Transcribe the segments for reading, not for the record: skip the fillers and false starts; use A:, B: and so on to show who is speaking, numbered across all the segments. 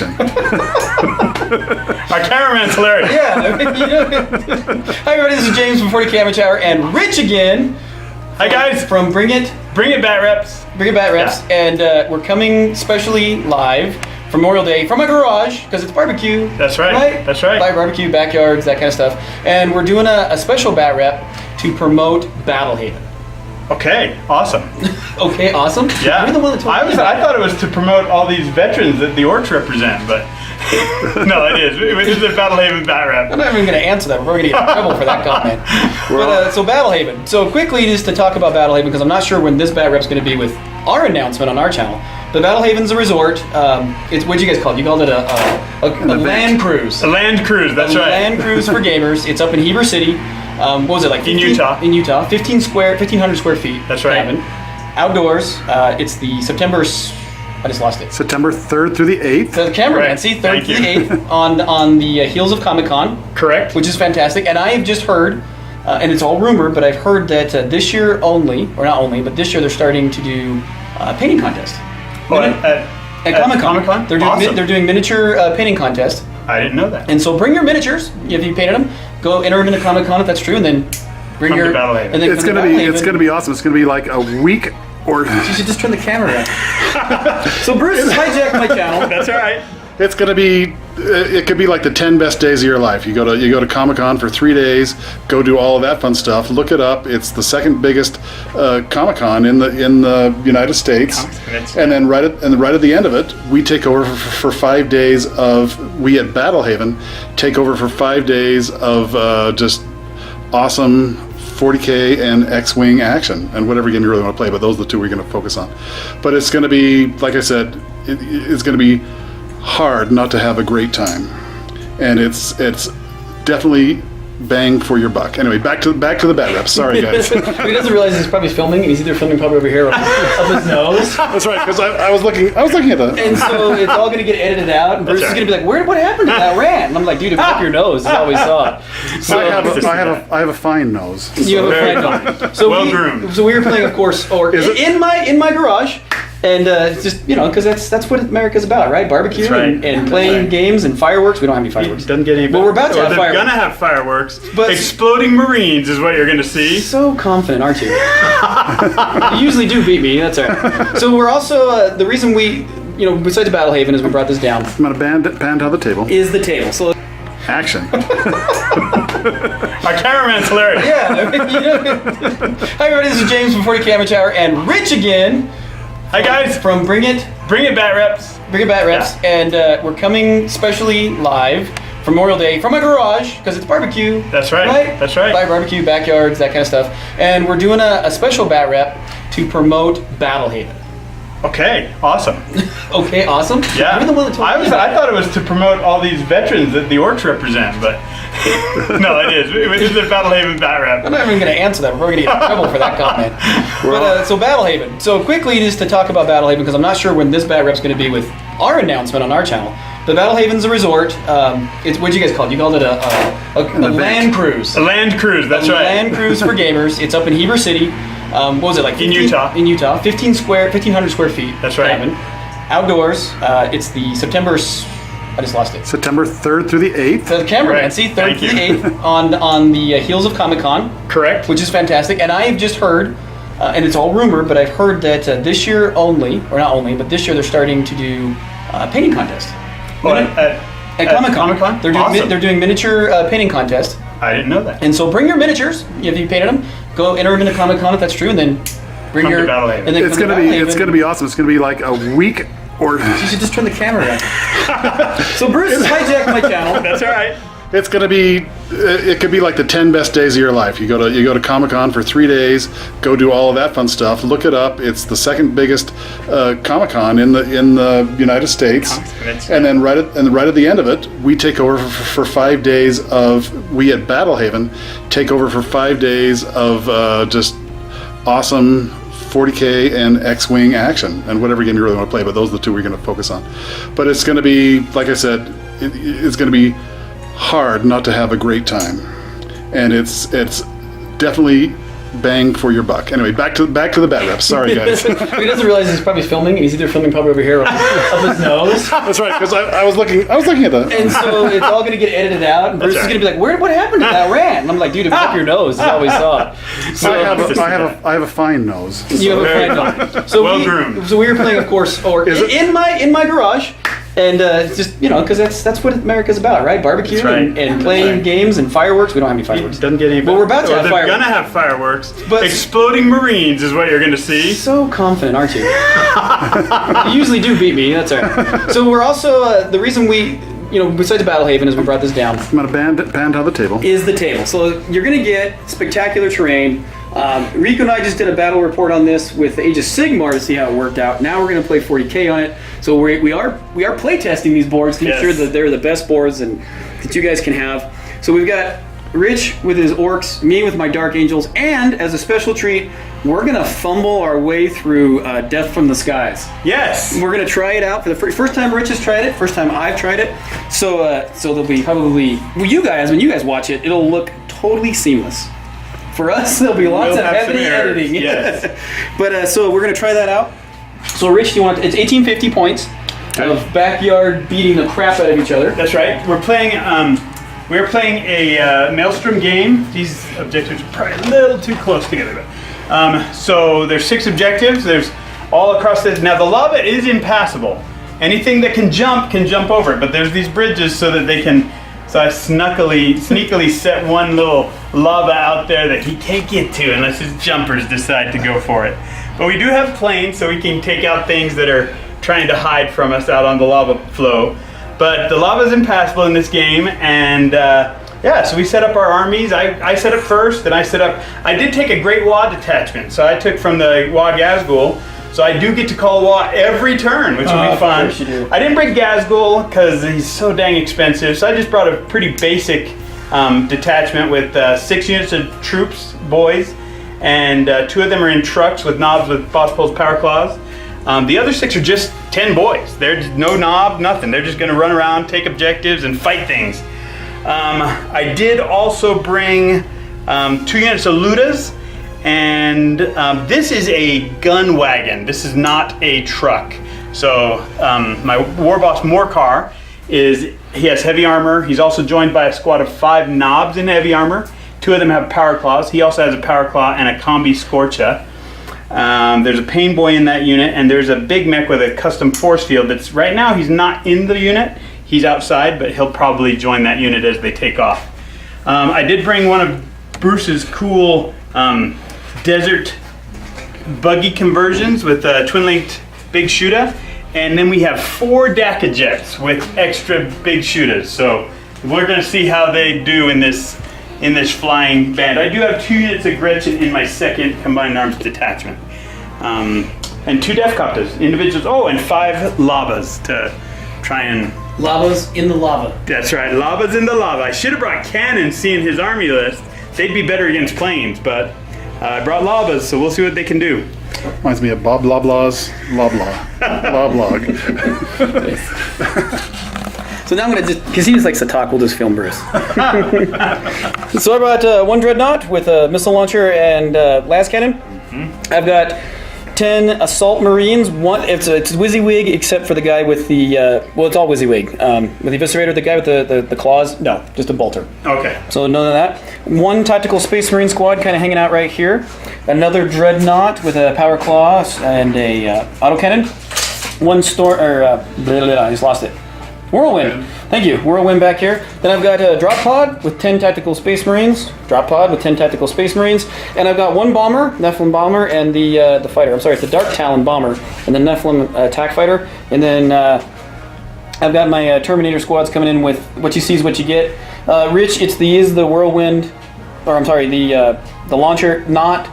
A: Action.
B: Our cameraman's hilarious.
C: Yeah. Hi everybody, this is James from 40 Camera Tower and Rich again.
B: Hi guys.
C: From Bring It
B: Bat Reps.
C: Yeah. And we're coming specially live for Memorial Day from my garage because it's barbecue.
B: That's right. That's right.
C: Live barbecue, backyards, that kind of stuff. And we're doing a special Bat Rep to promote BattleHaven.
B: Okay, awesome.
C: Okay, awesome.
B: Yeah.
C: You're the one that told me.
B: I thought it was to promote all these veterans that the Orks represent, but no, it is. It is the BattleHaven Bat Rep.
C: I'm not even going to answer that. We're going to get in trouble for that comment. But so BattleHaven. So quickly, just to talk about BattleHaven, because I'm not sure when this Bat Rep's going to be with our announcement on our channel. But BattleHaven's a resort. What'd you guys call it? You called it a land cruise.
B: A land cruise. That's right.
C: A land cruise for gamers. It's up in Heber City. What was it like? 15,
B: in Utah.
C: In Utah, 1,500 square feet.
B: That's right.
C: Cabin. Outdoors. It's the September. I just lost it.
A: September 3rd through the 8th.
C: So the cameraman,
B: Right.
C: see, 3rd
B: Thank
C: through the
B: you.
C: 8th on the heels of Comic-Con.
B: Correct.
C: Which is fantastic. And I have just heard, and it's all rumor, but I've heard that this year only, or not only, but this year they're starting to do a painting contest. At Comic-Con. They're doing
B: Awesome.
C: they're doing miniature painting contest.
B: I didn't know that.
C: And so bring your miniatures if you painted them. Go enter them into Comic-Con if that's true, and then bring
B: Come
C: your
B: to BattleHaven.
C: and then
A: It's
C: come to
A: gonna be
C: BattleHaven.
A: awesome. It's gonna be like a week or.
C: You should just turn the camera on. So Bruce has hijacked my channel.
B: That's all right.
A: It's gonna be. It could be like the 10 best days of your life. You go to Comic-Con for 3 days. Go do all of that fun stuff. Look it up. It's the second biggest Comic-Con in the United States. And then right at the end of it, we take over for 5 days of. We at BattleHaven take over for 5 days of just awesome 40K and X-Wing action and whatever game you really want to play. But those are the two we're going to focus on. But it's going to be, like I said, it's going to be hard not to have a great time, and it's definitely bang for your buck. Anyway, back to the Bat Reps. Sorry guys.
C: He doesn't realize he's probably filming, and he's either filming probably over here or up his nose.
A: That's right, because I was looking at the.
C: And so it's all going to get edited out, and Bruce is going to be like, what happened to that rant? And I'm like, dude, if it's up your nose, is all we saw. So
A: I have a fine nose.
C: you have a
B: Very
C: friend
B: fine.
C: on. So
B: Well-groomed.
C: So we were playing, of course, in my garage. And it's just, because that's what America's about, right? Barbecue
B: That's right.
C: and playing games and fireworks. We don't have any fireworks.
B: Doesn't get any better.
C: Well, we're about to have
B: They're
C: fireworks.
B: gonna have fireworks.
C: But-
B: Exploding Marines is what you're gonna see.
C: So confident, aren't you? You usually do beat me. That's all right. So we're also the reason we, besides BattleHaven, is we brought this down.
A: I'm gonna pan down the table.
C: Is the table. So
A: Action.
B: Our cameraman's hilarious.
C: yeah. Hi everybody, this is James from 40 Camera Tower and Rich again.
B: Hi guys.
C: From Bring It
B: Bat Reps.
C: Bat Reps, and we're coming specially live for Memorial Day from my garage because it's barbecue.
B: That's right. That's right.
C: Live barbecue, backyards, that kind of stuff. And we're doing a special Bat Rep to promote BattleHaven.
B: Okay, awesome.
C: Okay, awesome.
B: Yeah.
C: You're the one that told me.
B: I thought it was to promote all these veterans that the Orks represent, but no, it is. It is the BattleHaven Bat Rep.
C: I'm not even going to answer that. We're going to get in trouble for that comment. But so BattleHaven. So quickly, just to talk about BattleHaven, because I'm not sure when this Bat Rep's going to be with our announcement on our channel. But BattleHaven's a resort. What'd you guys call it? You called it a land cruise.
B: A land cruise. That's
C: a
B: right.
C: land cruise for gamers. It's up in Heber City. What was it like?
B: In Utah.
C: In Utah, 1,500 square feet.
B: That's right.
C: Cabin. Outdoors. It's the September. I just lost it.
A: September 3rd through the 8th.
C: So the cameraman,
B: Right.
C: see, 3rd
B: Thank
C: through the
B: you.
C: 8th on the heels of Comic-Con.
B: Correct.
C: Which is fantastic. And I have just heard, and it's all rumor, but I've heard that this year only, or not only, but this year they're starting to do a painting contest. At Comic-Con. They're doing
B: Awesome.
C: they're doing miniature painting contest.
B: I didn't know that.
C: And so bring your miniatures if you painted them. Go enter them into Comic-Con if that's true, and then bring
B: Come
C: your
B: to BattleHaven.
C: and then
A: It's
C: come to
A: gonna be
C: BattleHaven.
A: awesome. It's gonna be like a week or.
C: You should just turn the camera on. So Bruce has hijacked my channel.
B: That's all right.
A: It's gonna be. It could be like the 10 best days of your life. You go to Comic-Con for 3 days. Go do all of that fun stuff. Look it up. It's the second biggest Comic-Con in the United States. And then right at the end of it, we take over for 5 days of. We at BattleHaven take over for 5 days of just awesome 40K and X-Wing action and whatever game you really want to play. But those are the two we're going to focus on. But it's going to be, like I said, it's going to be hard not to have a great time, and it's definitely bang for your buck. Anyway, back to the bat reps. Sorry, guys.
C: He doesn't realize he's probably filming, and he's either filming probably over here or up his nose.
A: That's right, because I was looking at that.
C: And so it's all going to get edited out, and Bruce is going to be like, what happened to that rant? And I'm like, dude, it was up your nose. That's all we saw. So,
A: I have a fine nose.
C: You have a fine nose. So
B: well-groomed.
C: So we were playing, of course, in my garage. And just, because that's what America's about, right? Barbecue and playing games and fireworks. We don't have any fireworks.
B: It doesn't get any better.
C: But we're about to have
B: they're
C: fireworks.
B: Going to have fireworks.
C: But
B: exploding Marines is what you're going to see.
C: So confident, aren't you? You usually do beat me. That's all right. So we're also, the reason we, besides BattleHaven, as we brought this down.
A: I'm going to band on the table.
C: Is the table. So you're going to get spectacular terrain. Rico and I just did a battle report on this with Age of Sigmar to see how it worked out. Now we're going to play 40K on it. So we are play testing these boards to make sure that they're the best boards and that you guys can have. So we've got Rich with his Orks, me with my Dark Angels, and as a special treat, we're going to fumble our way through Death from the Skies.
B: Yes.
C: We're going to try it out for the first time. Rich has tried it. First time I've tried it. So there'll be probably when you guys watch it, it'll look totally seamless. For us, there'll be lots of heavy editing.
B: Yes.
C: But so we're going to try that out. So Rich, it's 1850 points of backyard beating the crap out of each other.
B: That's right. We're playing a Maelstrom game. These objectives are probably a little too close together. So there's 6 objectives. There's all across this. Now the lava is impassable. Anything that can jump over it. But there's these bridges so that they can. So I sneakily set one little lava out there that he can't get to unless his jumpers decide to go for it. But we do have planes, so we can take out things that are trying to hide from us out on the lava flow. But the lava is impassable in this game, and so we set up our armies. I set up first, and I did take a Great Wa detachment. So I took from the Wa Gazgul. So I do get to call Wa every turn, which will be fun.
C: Of course you do.
B: I didn't bring Gazgul because he's so dang expensive. So I just brought a pretty basic detachment with 6 units of troops, boys, and 2 of them are in trucks with knobs with Boss Pole's Power Claws. The other 6 are just 10 boys. There's no knob, nothing. They're just going to run around, take objectives, and fight things. I did also bring 2 units of Ludas. And this is a gun wagon. This is not a truck. So my War Boss Morcar he has heavy armor. He's also joined by a squad of 5 knobs in heavy armor. 2 of them have power claws. He also has a power claw and a combi Scorcha. There's a pain boy in that unit, and there's a big mech with a custom force field. That's right now he's not in the unit. He's outside, but he'll probably join that unit as they take off. I did bring one of Bruce's cool desert buggy conversions with twin-linked big shooter, and then we have 4 Daka jets with extra big shooters. So we're going to see how they do in this flying band. I do have 2 units of Gretchen in my 2nd combined arms detachment, and 2 Deathcopters individuals. Oh, and 5 Lavas to try and.
C: Lavas in the lava.
B: That's right, Lavas in the lava. I should have brought cannons, seeing his army list. They'd be better against planes, but I brought Lavas, so we'll see what they can do.
A: Reminds me of Bob Loblaw's Loblaw. Loblog.
C: So now I'm going to because he just likes to talk, we'll just film Bruce. So I brought 1 Dreadnought with a missile launcher and las cannon. Mm-hmm. I've got 10 Assault Marines. It's WYSIWYG except for the guy with the, it's all WYSIWYG. With the Eviscerator, the guy with the claws, no, just a bolter.
B: Okay.
C: So none of that. 1 Tactical Space Marine squad kind of hanging out right here. Another Dreadnought with a Power Claw and a autocannon. 1 Storm, I just lost it. Whirlwind. Thank you. Whirlwind back here. Then I've got a Drop Pod with 10 Tactical Space Marines. Drop Pod with 10 Tactical Space Marines. And I've got 1 Bomber, Nephilim Bomber, and the fighter. I'm sorry, it's the Dark Talon Bomber and the Nephilim Attack Fighter. And then I've got my Terminator squads coming in with what you see is what you get. Rich, the Whirlwind, or I'm sorry, the launcher, not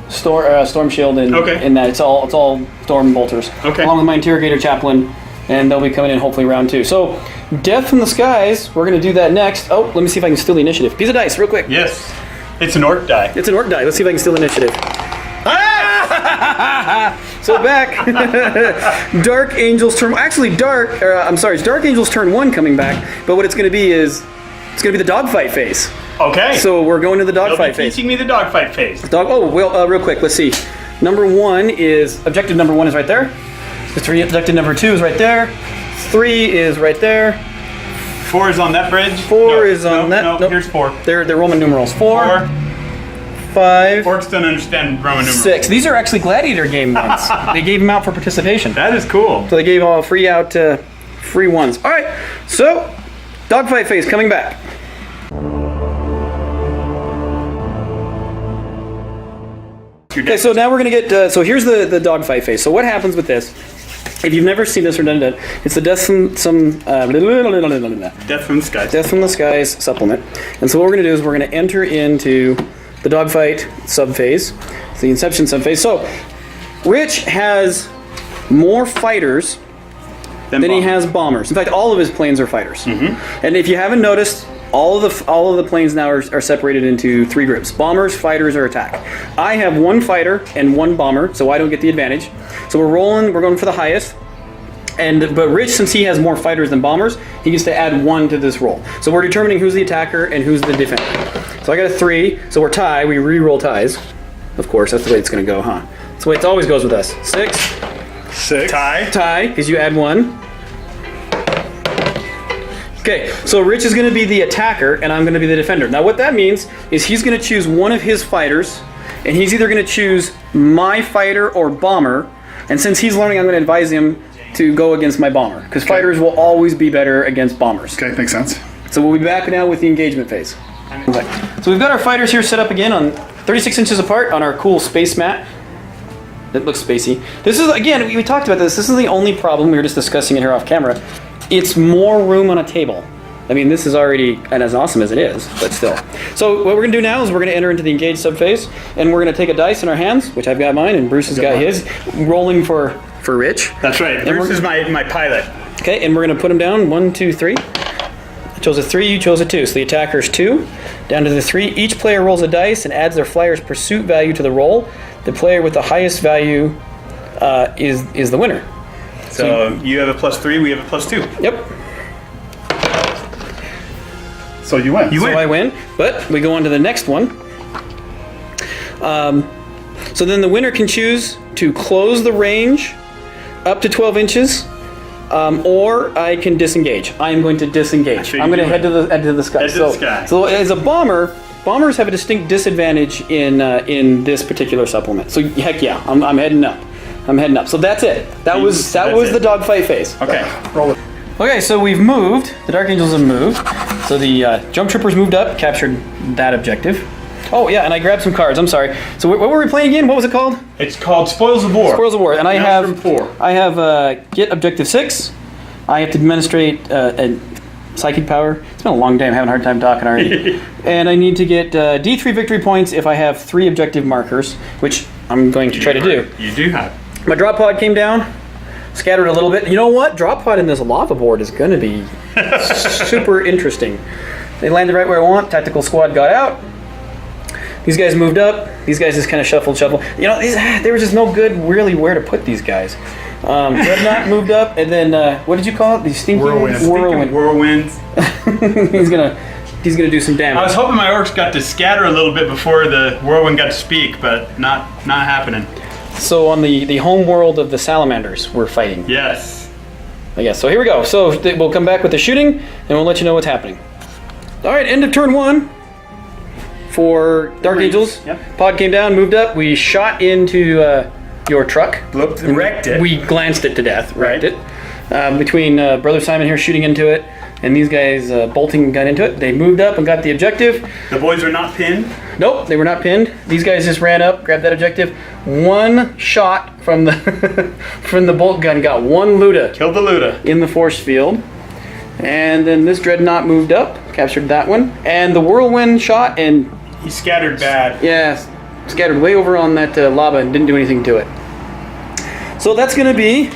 C: Storm Shield in that. It's all Storm Bolters.
B: Okay.
C: Along with my Interrogator Chaplain. And they'll be coming in hopefully round 2. So, Death from the Skies, we're going to do that next. Oh, let me see if I can steal the initiative. Piece of dice, real quick.
B: Yes. It's an Orc die.
C: It's an Orc die. Let's see if I can steal the initiative. So back. Dark Angels turn... Actually, it's Dark Angels turn 1 coming back. But what it's going to be is... It's going to be the dogfight phase.
B: Okay.
C: So we're going to the
B: They'll be
C: dogfight phase.
B: teaching me the dogfight phase.
C: Real quick, let's see. Number 1 is, objective number 1 is right there. Objective number 2 is right there. 3 is right there.
B: 4 is on that bridge.
C: 4 is on that.
B: No,
C: nope.
B: here's 4.
C: They're Roman numerals. 4,
B: 4.
C: 5,
B: Orks don't understand Roman numerals.
C: 6. These are actually gladiator game ones. They gave them out for participation.
B: That is cool.
C: So they gave all free out free ones. All right, so dogfight phase coming back. Okay, so now we're gonna get. So here's the dogfight phase. So what happens with this? If you've never seen this or done it, it's the Death from
B: Death from the skies.
C: Death from the Skies supplement. And so what we're gonna do is we're gonna enter into the dogfight subphase, the Inception subphase. So Rich has more fighters than he has bombers. In fact, all of his planes are fighters. And if you haven't noticed, all of the planes now are separated into 3 groups: bombers, fighters, or attack. I have 1 fighter and 1 bomber, so I don't get the advantage. So we're going for the highest. But Rich, since he has more fighters than bombers, he gets to add 1 to this roll. So we're determining who's the attacker and who's the defender. So I got a 3, so we're tie. We re-roll ties. Of course, that's the way it's going to go, huh? That's the way it always goes with us. 6.
A: 6.
C: Tie, because you add 1. Okay, so Rich is going to be the attacker, and I'm going to be the defender. Now what that means is he's going to choose one of his fighters, and he's either going to choose my fighter or bomber, and since he's learning, I'm going to advise him to go against my bomber, because fighters will always be better against bombers.
A: Okay, makes sense.
C: So we'll be back now with the engagement phase. Okay. So we've got our fighters here set up again on 36 inches apart on our cool space mat. It looks spacey. This is, again, we talked about this. This is the only problem. We were just discussing it here off camera. It's more room on a table. I mean, this is already and as awesome as it is, but still. So what we're going to do now is we're going to enter into the engage subphase, and we're going to take a dice in our hands, which I've got mine, and Bruce has got his, rolling for Rich.
B: That's right. Bruce is my pilot.
C: Okay, and we're going to put them down. 1, 2, 3. I chose a 3, you chose a 2. So the attacker's 2, down to the 3. Each player rolls a dice and adds their flyer's pursuit value to the roll. The player with the highest value is the winner.
B: So you have a +3, we have a +2.
C: Yep.
A: So you win.
C: So I win, but we go on to the next one. So then the winner can choose to close the range up to 12 inches, or I can disengage. I am going to disengage. I'm going to head to the sky.
B: Head to the sky.
C: So as a bomber, bombers have a distinct disadvantage in this particular supplement. So heck yeah, I'm heading up. I'm heading up. So that's it. That was the dogfight phase.
B: Okay.
A: Roll it.
C: Okay, so we've moved. The Dark Angels have moved. So the Jump Troopers moved up, captured that objective. Oh yeah, and I grabbed some cards. I'm sorry. So what were we playing again? What was it called?
B: It's called Spoils of War.
C: Spoils of War, and I have
B: from 4.
C: I have get objective 6. I have to demonstrate a psychic power. It's been a long day. I'm having a hard time talking already. And I need to get D3 victory points if I have 3 objective markers, which I'm going to try to do.
B: You do have.
C: My drop pod came down, scattered a little bit. You know what? Drop pod in this lava board is going to be super interesting. They landed right where I want. Tactical squad got out. These guys moved up. These guys just kind of shuffled. You know, there was just no good really where to put these guys. Dreadnought moved up, and then what did you call it? These stinky
B: Whirlwinds.
C: He's gonna do some damage.
B: I was hoping my orcs got to scatter a little bit before the whirlwind got to speak, but not happening.
C: So on the home world of the salamanders, we're fighting.
B: Yes.
C: I guess. So here we go. So we'll come back with the shooting, and we'll let you know what's happening. All right, end of turn 1 for Dark Angels.
B: Yep.
C: Pod came down, moved up. We shot into your truck.
B: Wrecked it.
C: We glanced it to death. Wrecked
B: Right.
C: it. Between Brother Simon here shooting into it, and these guys bolting gun into it. They moved up and got the objective.
B: The boys are not pinned.
C: Nope, they were not pinned. These guys just ran up, grabbed that objective. 1 shot from the from the bolt gun got 1 Luda
B: Killed the Luda.
C: in the force field. And then this dreadnought moved up, captured that one. And the whirlwind shot and
B: He scattered bad.
C: yeah, scattered way over on that lava and didn't do anything to it. So that's going to be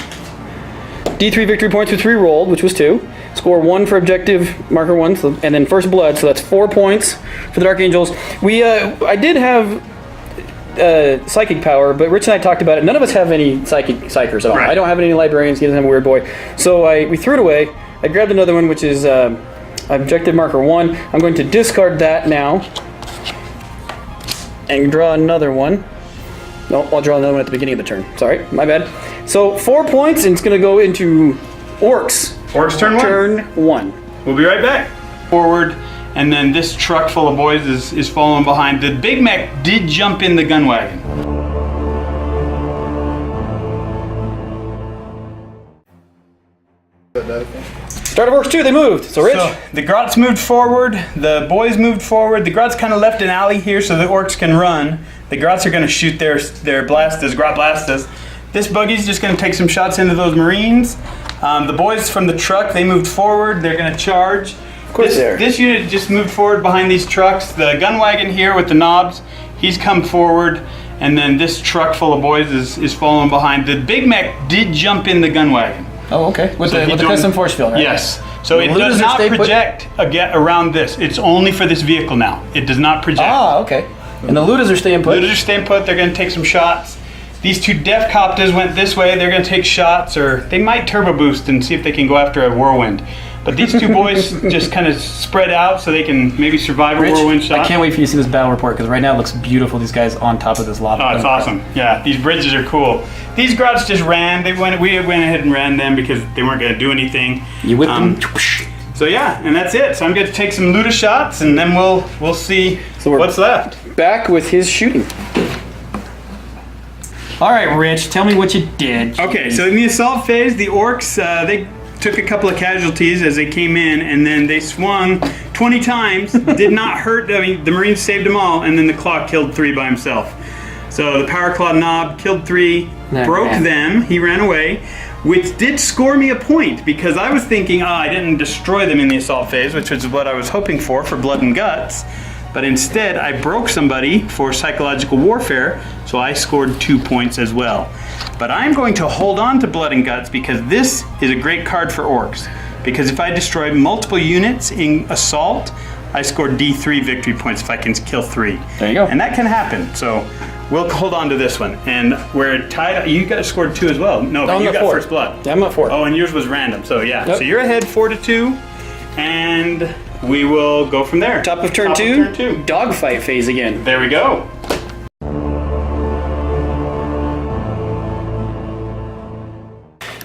C: D3 victory points with 3 rolled, which was 2. Score 1 for objective marker 1, and then first blood. So that's 4 points for the Dark Angels. I did have psychic power, but Rich and I talked about it. None of us have any psychers at all.
B: Right.
C: I don't have any librarians. He doesn't have a weird boy. So we threw it away. I grabbed another one, which is objective marker 1. I'm going to discard that now and draw another one. No, I'll draw another one at the beginning of the turn. Sorry, my bad. So 4 points, and it's going to go into Orks.
B: Orks turn 1.
C: Turn 1.
B: We'll be right back. Forward, and then this truck full of boys is following behind. The Big Mac did jump in the gun wagon.
C: Start of Orks 2, they moved. So Rich.
B: So the Grots moved forward, the boys moved forward. The Grots kind of left an alley here so the Orks can run. The Grots are going to shoot their blastas, Grot blastas. This buggy's just going to take some shots into those Marines. The boys from the truck, they moved forward. They're going to charge.
C: Of course they are.
B: This unit just moved forward behind these trucks. The gun wagon here with the knobs, he's come forward. And then this truck full of boys is following behind. The Big Mac did jump in the gun wagon.
C: Oh, okay. With
B: So
C: the custom force field, right?
B: Yes. So it
C: The
B: does
C: looters
B: not
C: stay put?
B: project around this. It's only for this vehicle now. It does not project.
C: Ah, okay. And the looters are staying put.
B: Looters are staying put. They're going to take some shots. These two Def Copters went this way. They're going to take shots, or they might turbo boost and see if they can go after a whirlwind. But these two boys just kind of spread out so they can maybe survive a
C: Rich,
B: whirlwind shot.
C: I can't wait for you to see this battle report because right now it looks beautiful. These guys on top of this lava.
B: Oh, it's awesome. Yeah, these bridges are cool. These Grots just ran. We went ahead and ran them because they weren't going to do anything.
C: You whip them.
B: So yeah, and that's it. So I'm going to take some looter shots, and then we'll see
C: we're-
B: what's left.
C: Back with his shooting. All right, Rich, tell me what you did.
B: Okay, so in the assault phase, the Orks, they took a couple of casualties as they came in, and then they swung 20 times, did not hurt, I mean, the Marines saved them all, and then the Claw killed 3 by himself. So the Power Claw Knob killed 3, broke them, he ran away, which did score me a point, because I was thinking, I didn't destroy them in the assault phase, which was what I was hoping for blood and guts. But instead, I broke somebody for psychological warfare, so I scored 2 points as well. But I'm going to hold on to Blood and Guts because this is a great card for Orks. Because if I destroy multiple units in assault, I score D3 victory points if I can kill 3.
C: There you go.
B: And that can happen, so we'll hold on to this one. And we're tied, you guys scored 2 as well. No, but
C: I'm
B: you
C: at
B: got
C: 4.
B: first blood.
C: Yeah, I'm at 4.
B: Oh, and yours was random, so yeah.
C: Yep.
B: So you're ahead 4-2, and we will go from there.
C: Top of turn 2, dogfight phase again.
B: There we go.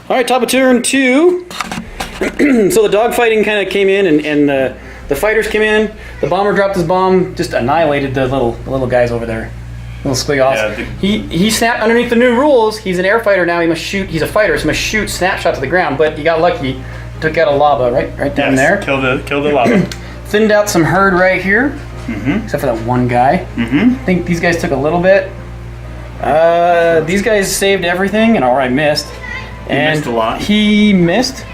C: All right, top of turn 2. So the dogfighting kind of came in, and the fighters came in. The bomber dropped his bomb, just annihilated the little guys over there. Little squigoffs.
B: Yeah,
C: he snapped underneath the new rules. He's an air fighter now. He must shoot. He's a fighter, so he must shoot snapshot to the ground. But he got lucky. Took out a lava right down there.
B: Kill the lava.
C: Thinned out some herd right here, except for that one guy. I think these guys took a little bit. These guys saved everything, and I missed. And
B: missed a lot.
C: He missed.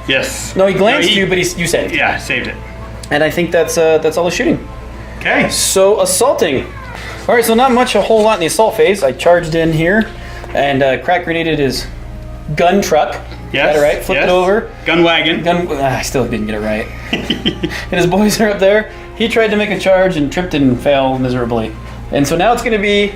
B: Yes.
C: No, he glanced you, but you saved.
B: Yeah, saved it.
C: And I think that's all the shooting.
B: Okay.
C: So assaulting. All right, so not much, a whole lot in the assault phase. I charged in here, and crack grenaded his gun truck.
B: Yes.
C: Got it right. Flipped it over.
B: Gun wagon.
C: I still didn't get it right. And his boys are up there. He tried to make a charge and tripped and fell miserably. And so now it's going to be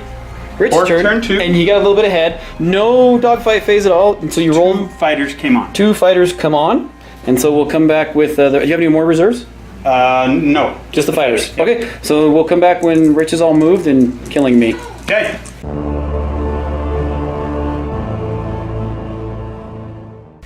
C: Rich's
B: turn 2.
C: And he got a little bit ahead. No dogfight phase at all. And so you roll.
B: 2 fighters came on.
C: 2 fighters come on. And so we'll come back with. Do you have any more reserves?
B: No.
C: Just the fighters. Okay. So we'll come back when Rich is all moved and killing me.
B: Okay.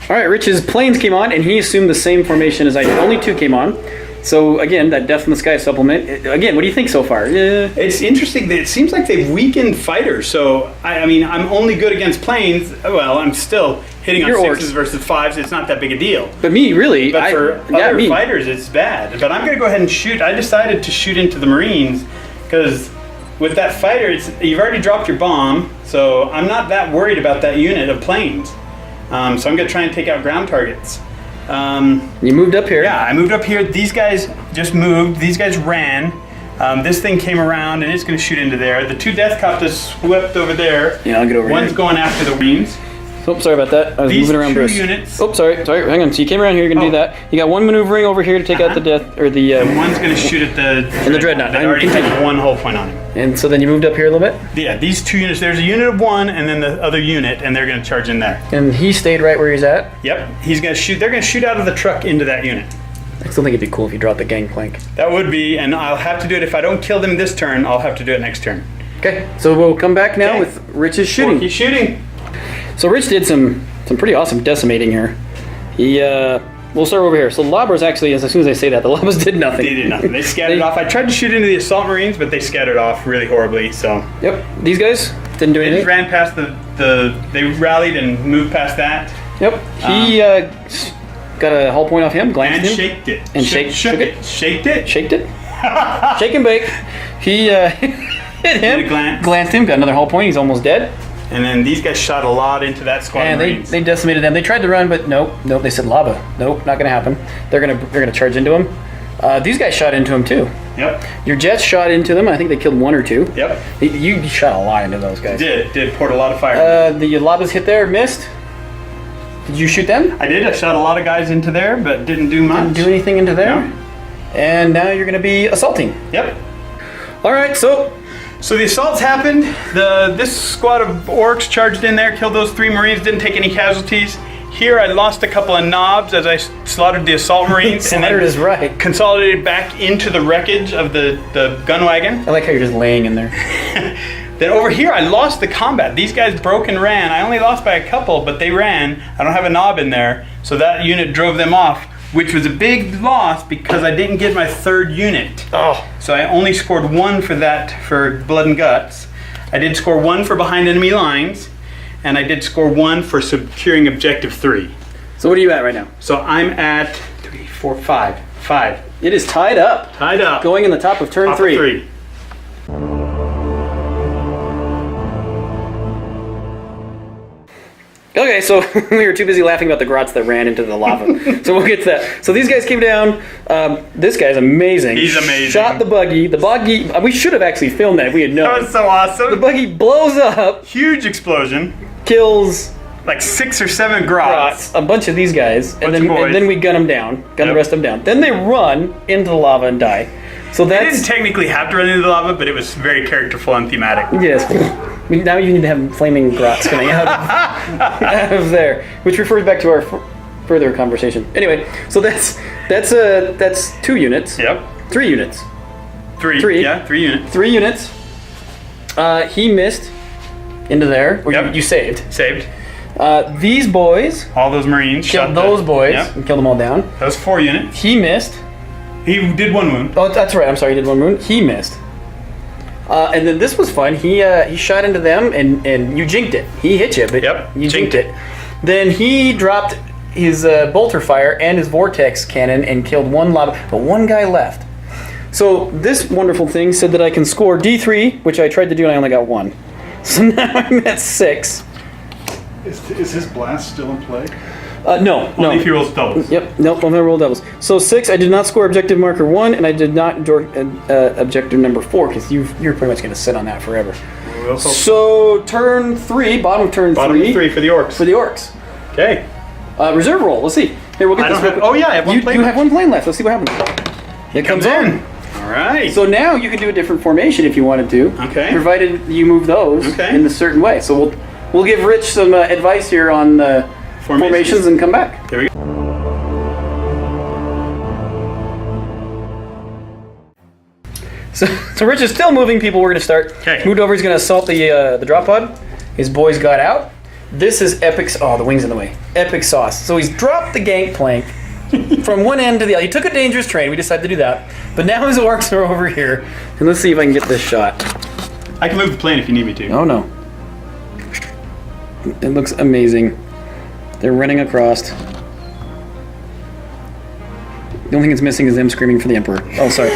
C: All right, Rich's planes came on, and he assumed the same formation as I did. Only 2 came on. So again, that Death in the Sky supplement. Again, what do you think so far?
B: It's interesting that it seems like they've weakened fighters. So I mean, I'm only good against planes. Well, I'm still hitting on
C: You're
B: 6s
C: Orks.
B: versus 5s. It's not that big a deal.
C: But me, really.
B: But for other
C: me.
B: fighters, it's bad. But I'm going to go ahead and shoot. I decided to shoot into the Marines because with that fighter, you've already dropped your bomb. So I'm not that worried about that unit of planes. So I'm going to try and take out ground targets.
C: You moved up here.
B: Yeah, I moved up here. These guys just moved. These guys ran. This thing came around and it's going to shoot into there. The 2 Death Copters swept over there.
C: Yeah, I'll get over
B: One's
C: here.
B: going after the Marines.
C: Oh, sorry about that. I was
B: These
C: moving around
B: 2
C: Bruce.
B: units.
C: Oh, sorry. Hang on. So you came around here. You're gonna do that. You got 1 maneuvering over here to take out the death or the.
B: And one's going to shoot at the
C: Dreadnought.
B: That already has 1 hull point on him.
C: And so then you moved up here a little bit,
B: Yeah, these 2 units. There's a unit of 1 and then the other unit, and they're going to charge in there.
C: and he stayed right where he's at.
B: Yep, he's going to shoot. They're going to shoot out of the truck into that unit.
C: I still think it'd be cool if you dropped the gangplank.
B: That would be, and I'll have to do it if I don't kill them this turn. I'll have to do it next turn.
C: Okay, so we'll come back now
B: Okay.
C: with Rich's shooting.
B: He's shooting.
C: So Rich did some pretty awesome decimating here. We'll start over here. So the Lobbers actually, as soon as I say that, the Lobbers did nothing.
B: They did nothing. They scattered off. I tried to shoot into the assault marines, but they scattered off really horribly. So
C: Yep, these guys didn't do
B: they just
C: anything.
B: ran past they rallied and moved past that
C: Yep, he got a hull point off him, glanced
B: and
C: him.
B: shaked it.
C: And
B: shook
C: shook
B: it. Shaked it.
C: Shaked it. Shake and bake. He hit him.
B: Did a glance.
C: Glanced him. Got another hull point. He's almost dead.
B: And then these guys shot a lot into that squad of
C: And
B: marines.
C: they decimated them. They tried to run, but nope. They said lava. Nope, not gonna happen. They're gonna charge into him. These guys shot into him too.
B: Yep.
C: Your jets shot into them. I think they killed one or two.
B: Yep.
C: You shot a lot into those guys.
B: Did poured a lot of fire.
C: The lavas hit there, missed. Did you shoot them?
B: I did. I shot a lot of guys into there, but didn't do much.
C: Didn't do anything into there.
B: No.
C: And now you're gonna be assaulting.
B: Yep.
C: All right, so
B: So the assaults happened. This squad of orcs charged in there, killed those 3 marines, didn't take any casualties. Here I lost a couple of knobs as I slaughtered the assault marines and
C: slaughtered
B: then
C: is right.
B: consolidated back into the wreckage of the gun wagon.
C: I like how you're just laying in there.
B: Then over here I lost the combat. These guys broke and ran. I only lost by a couple, but they ran. I don't have a knob in there, so that unit drove them off, which was a big loss because I didn't get my 3rd unit.
C: Oh.
B: So I only scored 1 for that, for blood and guts. I did score 1 for behind enemy lines, and I did score 1 for securing objective 3.
C: So what are you at right now?
B: So I'm at 3, 4, 5. 5.
C: It is tied up.
B: Tied up.
C: Going in the top of turn
B: Top of
C: 3.
B: 3.
C: Okay, so we were too busy laughing about the grots that ran into the lava. So we'll get to that. So these guys came down. This guy's amazing.
B: He's amazing.
C: Shot the buggy. The buggy, we should have actually filmed that if we had known.
B: That was so awesome.
C: The buggy blows up,
B: Huge explosion.
C: kills
B: Like 6 or 7 grots.
C: grots, a bunch of these guys,
B: Bunch of boys.
C: and then we gun them down, gun the
B: Yep.
C: rest of them down. Then they run into the lava and die. So
B: I
C: that's
B: didn't technically have to run into the lava, but it was very characterful and thematic.
C: yes. Now you need to have flaming grots coming out out of there, which refers back to our further conversation. Anyway, so that's 2 units.
B: Yep.
C: 3 units.
B: 3. Yeah, 3 units.
C: 3 units. He missed into there. Or
B: Yep.
C: you saved.
B: Saved.
C: These boys
B: All those marines.
C: killed
B: shot
C: those boys
B: Yep.
C: and killed them all down.
B: That was 4 units.
C: He missed.
B: He did 1 wound.
C: Oh, that's right. I'm sorry. He did 1 wound. He missed. And then this was fun. He shot into them, and you jinked it. He hit you, but
B: Yep,
C: you jinked
B: jinked
C: it. Then he dropped his bolter fire and his vortex cannon and killed 1 lava, but 1 guy left. So this wonderful thing said that I can score D3, which I tried to do and I only got 1. So now I'm at 6.
A: Is his blast still in play?
C: No.
B: Only if he rolls doubles.
C: Yep, nope, I'll never roll doubles. So 6, I did not score objective marker 1, and I did not objective number 4, because you're pretty much going to sit on that forever.
B: We'll hope.
C: So turn 3, bottom of turn
B: Bottom
C: 3,
B: 3 for the orcs.
C: for the orcs.
B: Okay.
C: Reserve roll, let's see. Here, we'll get
B: I
C: this
B: don't
C: real
B: have.
C: quick.
B: Oh yeah, I have 1 plane.
C: You have 1 plane left. Let's see what happens. It comes on.
B: All right.
C: So now you can do a different formation if you wanted to.
B: Okay.
C: Provided you move those
B: Okay.
C: in a certain way. So we'll give Rich some advice here on the formations and come back.
B: There we go.
C: So Rich is still moving people. We're going to start.
B: Okay.
C: Moved over. He's going to assault the drop pod. His boys got out. This is epic. Oh, the wing's in the way. Epic sauce. So he's dropped the gangplank from one end to the other. He took a dangerous train. We decided to do that. But now his orcs are over here. And let's see if I can get this shot.
B: I can move the plane if you need me to.
C: Oh, no. It looks amazing. They're running across. The only thing that's missing is them screaming for the Emperor. Oh, sorry.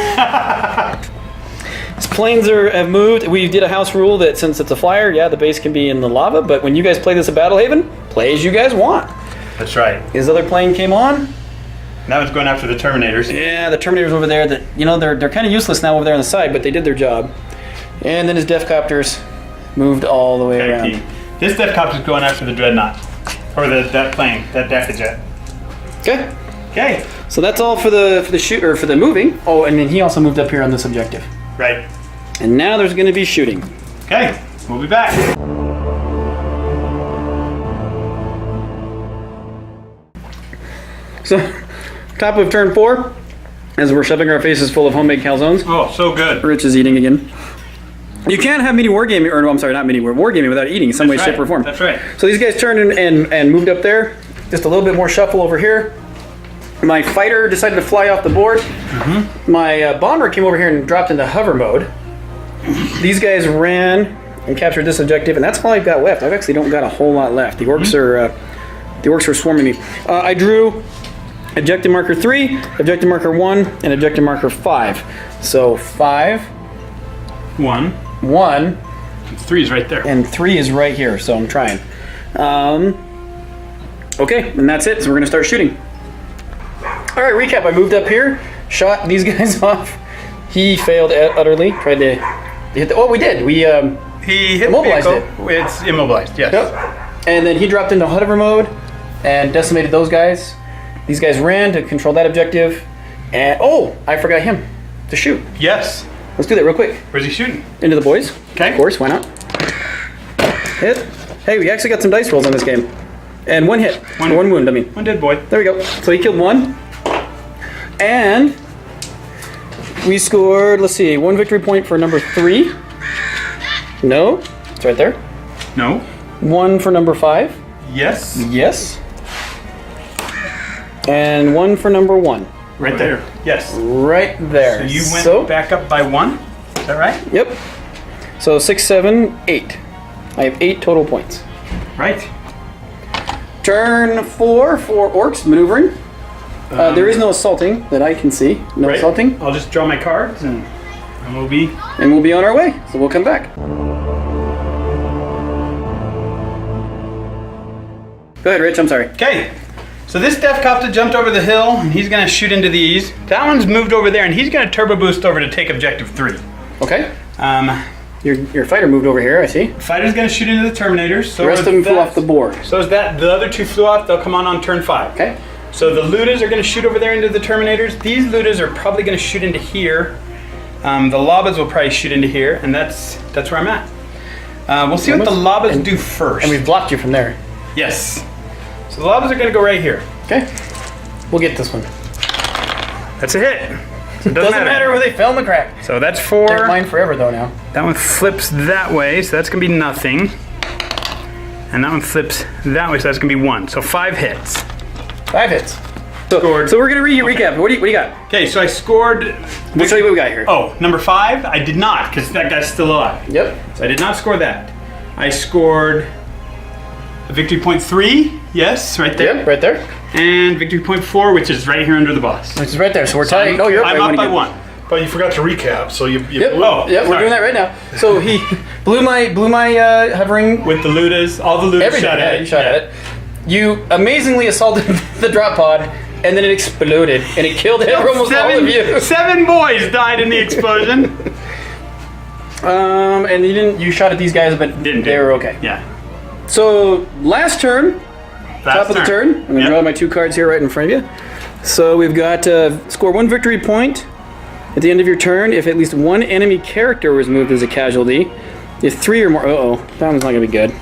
C: His planes have moved. We did a house rule that since it's a flyer, yeah, the base can be in the lava, but when you guys play this at BattleHaven, play as you guys want.
B: That's right.
C: His other plane came on.
B: Now it's going after the Terminators.
C: Yeah, the Terminators over there, that they're kind of useless now over there on the side, but they did their job. And then his Death Copters moved all the way
B: Tag
C: around.
B: team. This Death Copter's going after the Dreadnought. Or that plane, that Death Jet.
C: Okay.
B: Okay.
C: So that's all for the shoot or for the moving. Oh, and then he also moved up here on this objective.
B: Right.
C: And now there's going to be shooting.
B: Okay. We'll be back.
C: So top of turn 4, as we're shoving our faces full of homemade calzones.
B: Oh, so good.
C: Rich is eating again. You can't have mini wargaming, or no, I'm sorry, not mini wargaming without eating in some way, shape, or form.
B: That's right.
C: So these guys turned and moved up there. Just a little bit more shuffle over here. My fighter decided to fly off the board. My bomber came over here and dropped into hover mode. These guys ran and captured this objective, and that's all I've got left. I actually don't got a whole lot left. The orcs are swarming me. I drew objective marker 3, objective marker 1, and objective marker 5. So 5,
B: 1,
C: 1,
B: 3 is right there.
C: and 3 is right here. So I'm trying. Okay, and that's it. So we're gonna start shooting. All right, recap. I moved up here, shot these guys off. He failed utterly. Tried to hit the. Oh, we did. We
B: He hit
C: immobilized
B: the vehicle. It's immobilized. Yes.
C: Yep. And then he dropped into hover mode and decimated those guys. These guys ran to control that objective. And oh, I forgot him to shoot.
B: Yes.
C: Let's do that real quick.
B: Where's he shooting?
C: Into the boys.
B: Okay.
C: Of course, why not? Hit. Hey, we actually got some dice rolls on this game. And one hit. One wound, I mean.
B: One dead boy.
C: There we go. So he killed one. And we scored, let's see, 1 victory point for number 3. No. It's right there.
B: No.
C: 1 for number 5.
B: Yes.
C: Yes. And 1 for number 1.
B: Right there. Yes.
C: Right there.
B: So you went back up by 1. Is that right?
C: Yep. So 6, 7, 8. I have 8 total points.
B: Right.
C: Turn 4 for orcs maneuvering. There is no assaulting that I can see. No
B: Right.
C: assaulting.
B: I'll just draw my cards and we'll be.
C: And we'll be on our way. So we'll come back. Go ahead, Rich. I'm sorry.
B: Okay. So this Death Copter jumped over the hill and he's going to shoot into these. That one's moved over there and he's going to turbo boost over to take objective 3.
C: Okay. Your fighter moved over here, I see.
B: Fighter's going to shoot into the Terminators. So
C: The rest of them flew off the board.
B: So is that the other 2 flew off? They'll come on turn 5.
C: Okay.
B: So the Ludas are going to shoot over there into the Terminators. These Ludas are probably going to shoot into here. The Labas will probably shoot into here, and that's where I'm at. We'll see what the Labas do first.
C: And we've blocked you from there.
B: Yes. So the Labas are going to go right here.
C: Okay. We'll get this one.
B: That's a hit. So it
C: Doesn't matter where they fell in the crack.
B: So that's
C: They're
B: 4.
C: mine forever, though, now.
B: That one flips that way, so that's going to be nothing. And that one flips that way, so that's going to be 1. So 5 hits.
C: 5 hits. So we're going to recap. What do you got?
B: Okay, so I scored.
C: We'll show you what we got here.
B: Oh, number 5, I did not, because that guy's still alive.
C: Yep.
B: So I did not score that. I scored a victory point 3, yes, right there.
C: Yep, right there.
B: And victory point 4, which is right here under the boss.
C: Which is right there. So we're tied.
B: I'm,
C: You're up
B: I'm
C: by
B: up by
C: one.
B: 1.
A: But you forgot to recap, so you
C: Yep.
B: Oh,
C: Yep. We're
B: sorry.
C: doing that right now. So he blew my hovering.
B: With the Ludas, all the Ludas
C: Everything.
B: shot at it.
C: You shot at it. You amazingly assaulted the drop pod, and then it exploded, and it killed almost all of you.
B: 7 boys died in the explosion.
C: And you shot at these guys, but
B: Didn't
C: they were okay.
B: Yeah.
C: So last turn, top of the turn. I'm gonna draw my 2 cards here right in front of you. So we've got score 1 victory point at the end of your turn if at least 1 enemy character was moved as a casualty. If 3 or more, that one's not gonna be good.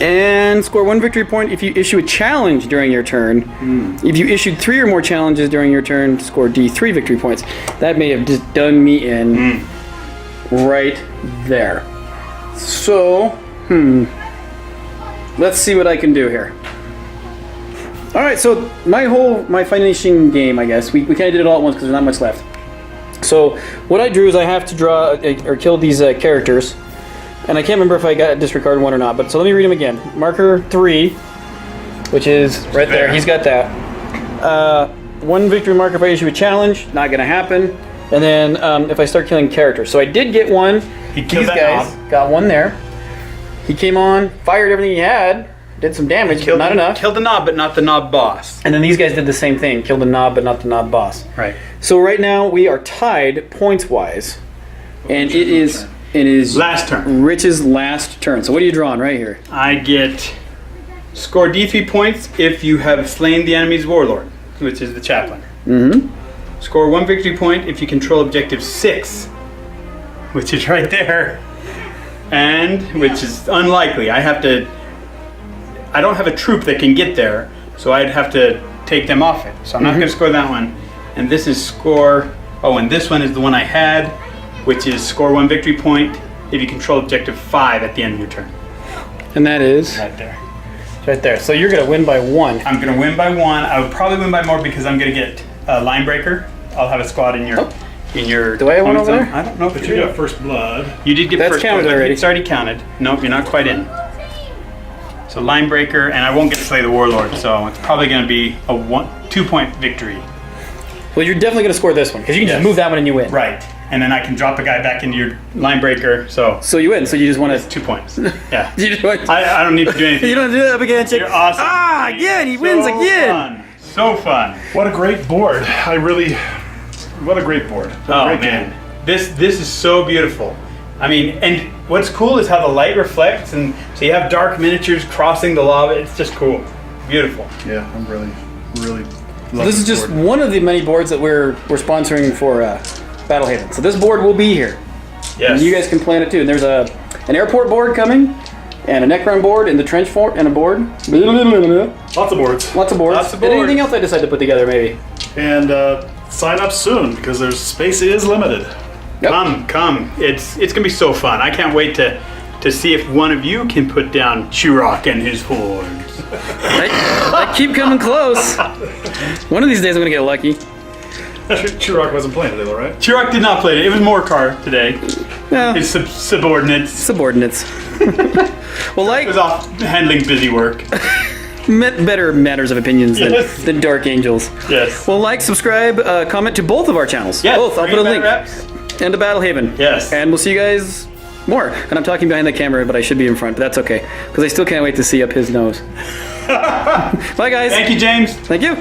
C: And score 1 victory point if you issue a challenge during your turn. If you issued 3 or more challenges during your turn, score D3 victory points. That may have just done me in right there. So, let's see what I can do here. All right, so my finishing game, I guess, we kind of did it all at once because there's not much left. So what I drew is I have to draw or kill these characters, and I can't remember if I got disregarded one or not. But so let me read them again. Marker 3, which is right there. He's got that. 1 victory marker if I issue a challenge. Not gonna happen. And then if I start killing characters. So I did get one.
B: He killed
C: These
B: that
C: guys
B: knob.
C: got one there. He came on, fired everything he had, did some damage, but not enough.
B: Killed the knob, but not the knob boss.
C: And then these guys did the same thing, killed the knob, but not the knob boss.
B: Right.
C: So right now we are tied points-wise, and it is
B: Last turn.
C: Rich's last turn. So what are you drawing right here?
B: I get score D3 points if you have slain the enemy's warlord, which is the chaplain. Score 1 victory point if you control objective 6, which is right there, and which is unlikely. I don't have a troop that can get there, so I'd have to take them off it. So I'm not going to score that one. And this is score. Oh, and this one is the one I had, which is score 1 victory point if you control objective 5 at the end of your turn.
C: And that is
B: Right there.
C: right there. So you're going to win by 1.
B: I'm going to win by 1. I would probably win by more because I'm going to get a line breaker. I'll have a squad in your
C: Do I have one
B: opponent's
C: over
B: zone.
C: there?
B: I don't know if
A: But
B: you
A: you
B: do.
A: got first blood.
B: You did get
C: That's
B: first
C: counted
B: blood.
C: already.
B: It's already counted. Nope, you're not quite in. So line breaker, and I won't get to slay the warlord, so it's probably going to be a 2-point victory.
C: Well, you're definitely going to score this one because you can just
B: Yes.
C: move that one and you win.
B: Right, and then I can drop a guy back into your line breaker, so
C: So you win. So you just want
B: it's
C: to.
B: 2 points. Yeah.
C: You just want.
B: I don't need to do anything.
C: You don't do that up again, chick.
B: You're awesome.
C: Ah, again, he wins
B: So
C: again.
B: Fun. So fun.
A: What a great board. What a great board. What a
B: Oh
A: great
B: man,
A: game.
B: this is so beautiful. I mean, and what's cool is how the light reflects, and so you have dark miniatures crossing the lava. It's just cool, beautiful.
A: Yeah, I'm really
C: So this is just one of the many boards that we're sponsoring for BattleHaven. So this board will be here.
B: Yes.
C: And you guys can plan it too. And there's an airport board coming, and a Necron board, and the trench fort, and a board.
A: Lots of boards.
C: Lots of boards.
B: Lots of
C: And anything
B: boards.
C: else I decide to put together, maybe.
A: And sign up soon because there's space is limited.
C: Yep.
B: Come. It's gonna be so fun. I can't wait to see if one of you can put down Churok and his hordes.
C: I keep coming close. One of these days I'm gonna get lucky.
A: Churok wasn't playing today, though, right?
B: Churok did not play it. It was Morcar today.
C: Yeah,
B: His subordinates.
C: subordinates. Well,
B: He was off handling busy work.
C: better matters of opinions
B: Yes.
C: than Dark Angels.
B: Yes.
C: Well, like, subscribe, comment to both of our channels.
B: Yes.
C: Both. I'll
B: bring
C: put a
B: it
C: link.
B: back, Reps.
C: And to BattleHaven.
B: Yes.
C: And we'll see you guys more. And I'm talking behind the camera, but I should be in front. But that's okay, because I still can't wait to see up his nose. Bye, guys.
B: Thank you, James.
C: Thank you.